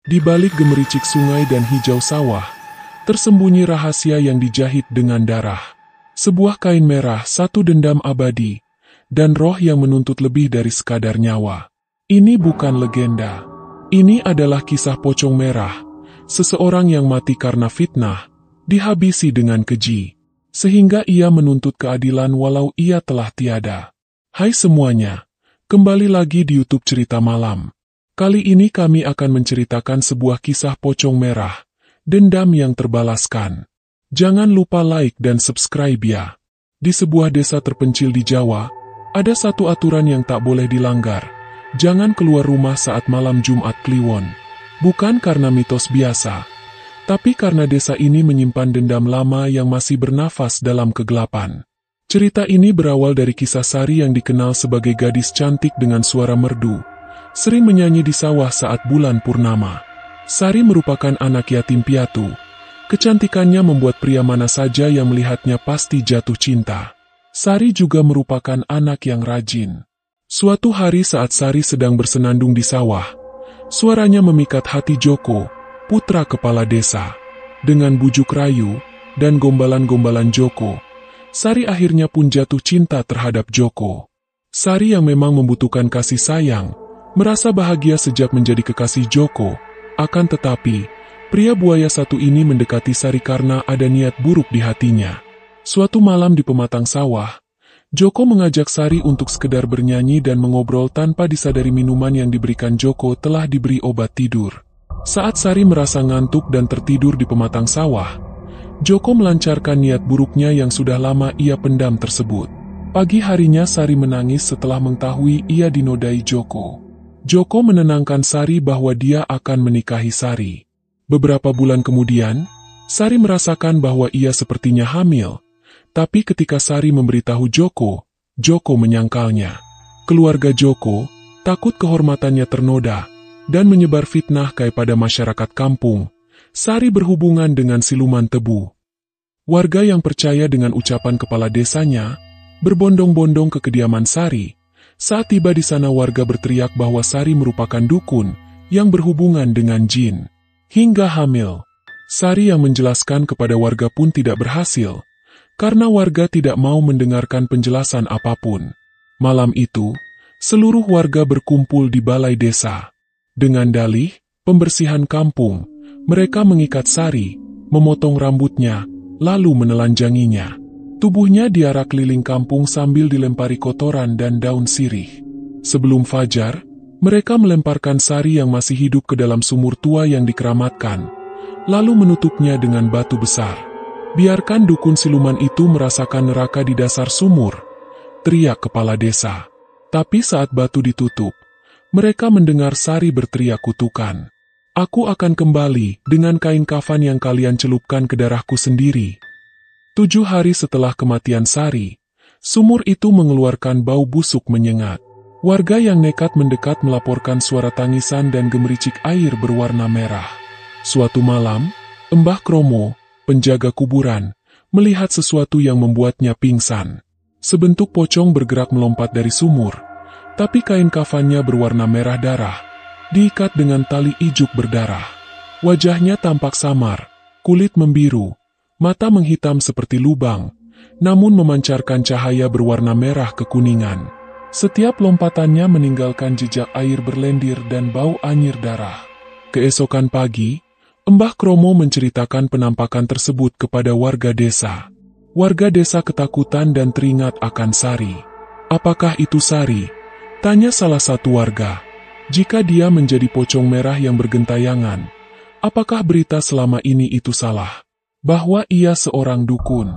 Di balik gemericik sungai dan hijau sawah, tersembunyi rahasia yang dijahit dengan darah. Sebuah kain merah, satu dendam abadi, dan roh yang menuntut lebih dari sekadar nyawa. Ini bukan legenda. Ini adalah kisah pocong merah. Seseorang yang mati karena fitnah, dihabisi dengan keji, sehingga ia menuntut keadilan walau ia telah tiada. Hai semuanya, kembali lagi di YouTube Cerita Malam. Kali ini kami akan menceritakan sebuah kisah pocong merah, dendam yang terbalaskan. Jangan lupa like dan subscribe ya. Di sebuah desa terpencil di Jawa, ada satu aturan yang tak boleh dilanggar. Jangan keluar rumah saat malam Jumat Kliwon. Bukan karena mitos biasa, tapi karena desa ini menyimpan dendam lama yang masih bernafas dalam kegelapan. Cerita ini berawal dari kisah Sari yang dikenal sebagai gadis cantik dengan suara merdu, sering menyanyi di sawah saat bulan purnama. Sari merupakan anak yatim piatu. Kecantikannya membuat pria mana saja yang melihatnya pasti jatuh cinta. Sari juga merupakan anak yang rajin. Suatu hari saat Sari sedang bersenandung di sawah, suaranya memikat hati Joko, putra kepala desa. Dengan bujuk rayu dan gombalan-gombalan Joko, Sari akhirnya pun jatuh cinta terhadap Joko. Sari yang memang membutuhkan kasih sayang, merasa bahagia sejak menjadi kekasih Joko. Akan tetapi, pria buaya satu ini mendekati Sari karena ada niat buruk di hatinya. Suatu malam di pematang sawah, Joko mengajak Sari untuk sekedar bernyanyi dan mengobrol tanpa disadari minuman yang diberikan Joko telah diberi obat tidur. Saat Sari merasa ngantuk dan tertidur di pematang sawah, Joko melancarkan niat buruknya yang sudah lama ia pendam tersebut. Pagi harinya Sari menangis setelah mengetahui ia dinodai Joko. Joko menenangkan Sari bahwa dia akan menikahi Sari. Beberapa bulan kemudian, Sari merasakan bahwa ia sepertinya hamil. Tapi ketika Sari memberitahu Joko, Joko menyangkalnya. Keluarga Joko takut kehormatannya ternoda dan menyebar fitnah kepada masyarakat kampung. Sari berhubungan dengan siluman tebu. Warga yang percaya dengan ucapan kepala desanya berbondong-bondong ke kediaman Sari. Saat tiba di sana warga berteriak bahwa Sari merupakan dukun yang berhubungan dengan jin. Hingga hamil. Sari yang menjelaskan kepada warga pun tidak berhasil, karena warga tidak mau mendengarkan penjelasan apapun. Malam itu, seluruh warga berkumpul di balai desa. Dengan dalih pembersihan kampung, mereka mengikat Sari, memotong rambutnya, lalu menelanjanginya. Tubuhnya diarak keliling kampung sambil dilempari kotoran dan daun sirih. Sebelum fajar, mereka melemparkan Sari yang masih hidup ke dalam sumur tua yang dikeramatkan, lalu menutupnya dengan batu besar. Biarkan dukun siluman itu merasakan neraka di dasar sumur, teriak kepala desa. Tapi saat batu ditutup, mereka mendengar Sari berteriak kutukan. Aku akan kembali dengan kain kafan yang kalian celupkan ke darahku sendiri. 7 hari setelah kematian Sari, sumur itu mengeluarkan bau busuk menyengat. Warga yang nekat mendekat melaporkan suara tangisan dan gemericik air berwarna merah. Suatu malam, Mbah Kromo, penjaga kuburan, melihat sesuatu yang membuatnya pingsan. Sebentuk pocong bergerak melompat dari sumur, tapi kain kafannya berwarna merah darah, diikat dengan tali ijuk berdarah. Wajahnya tampak samar, kulit membiru, mata menghitam seperti lubang, namun memancarkan cahaya berwarna merah kekuningan. Setiap lompatannya meninggalkan jejak air berlendir dan bau anyir darah. Keesokan pagi, Mbah Kromo menceritakan penampakan tersebut kepada warga desa. Warga desa ketakutan dan teringat akan Sari. Apakah itu Sari? Tanya salah satu warga. Jika dia menjadi pocong merah yang bergentayangan, apakah berita selama ini itu salah? Bahwa ia seorang dukun.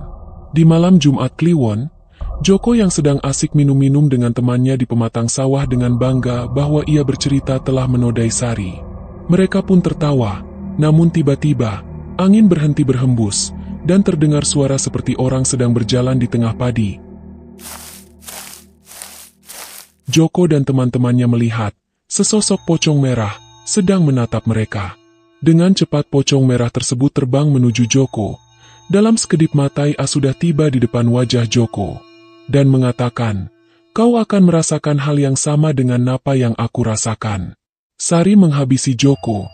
Di malam Jumat Kliwon, Joko yang sedang asik minum-minum dengan temannya di pematang sawah dengan bangga bahwa ia bercerita telah menodai Sari. Mereka pun tertawa, namun tiba-tiba, angin berhenti berhembus, dan terdengar suara seperti orang sedang berjalan di tengah padi. Joko dan teman-temannya melihat, sesosok pocong merah sedang menatap mereka. Dengan cepat pocong merah tersebut terbang menuju Joko. Dalam sekedip mata ia sudah tiba di depan wajah Joko. Dan mengatakan, kau akan merasakan hal yang sama dengan apa yang aku rasakan. Sari menghabisi Joko,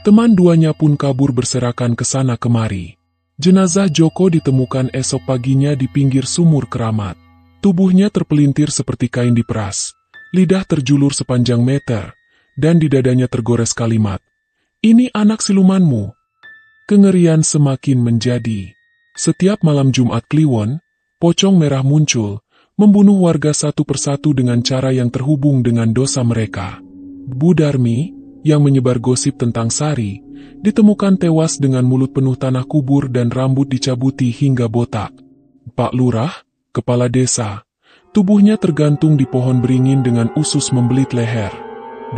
Teman duanya pun kabur berserakan ke sana kemari. Jenazah Joko ditemukan esok paginya di pinggir sumur keramat. Tubuhnya terpelintir seperti kain diperas, lidah terjulur sepanjang meter, dan di dadanya tergores kalimat, "Ini anak silumanmu." Kengerian semakin menjadi. Setiap malam Jumat Kliwon, pocong merah muncul, membunuh warga satu persatu dengan cara yang terhubung dengan dosa mereka. Bu Darmi, yang menyebar gosip tentang Sari, ditemukan tewas dengan mulut penuh tanah kubur dan rambut dicabuti hingga botak. Pak Lurah, kepala desa, tubuhnya tergantung di pohon beringin dengan usus membelit leher.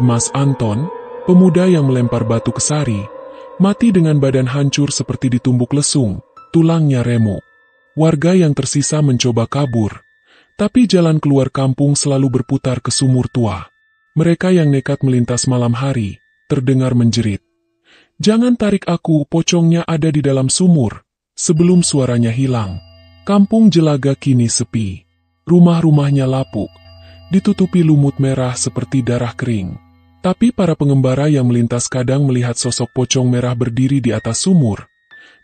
Mas Anton, pemuda yang melempar batu ke Sari, mati dengan badan hancur seperti ditumbuk lesung, tulangnya remuk. Warga yang tersisa mencoba kabur, tapi jalan keluar kampung selalu berputar ke sumur tua. Mereka yang nekat melintas malam hari, terdengar menjerit, "Jangan tarik aku, pocongnya ada di dalam sumur." Sebelum suaranya hilang, kampung Jelaga kini sepi. Rumah-rumahnya lapuk, ditutupi lumut merah seperti darah kering. Tapi para pengembara yang melintas kadang melihat sosok pocong merah berdiri di atas sumur.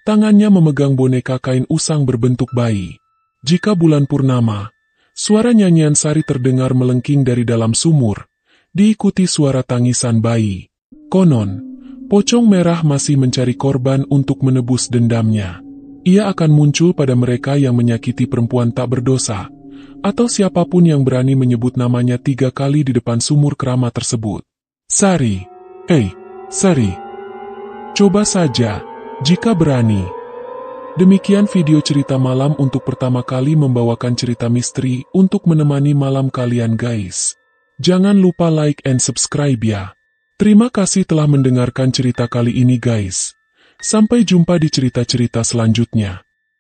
Tangannya memegang boneka kain usang berbentuk bayi. Jika bulan purnama, suara nyanyian Sari terdengar melengking dari dalam sumur, diikuti suara tangisan bayi. Konon, pocong merah masih mencari korban untuk menebus dendamnya. Ia akan muncul pada mereka yang menyakiti perempuan tak berdosa, atau siapapun yang berani menyebut namanya 3 kali di depan sumur keramat tersebut. Sari, Sari, coba saja, jika berani. Demikian video cerita malam untuk pertama kali membawakan cerita misteri untuk menemani malam kalian guys. Jangan lupa like and subscribe ya. Terima kasih telah mendengarkan cerita kali ini guys. Sampai jumpa di cerita-cerita selanjutnya.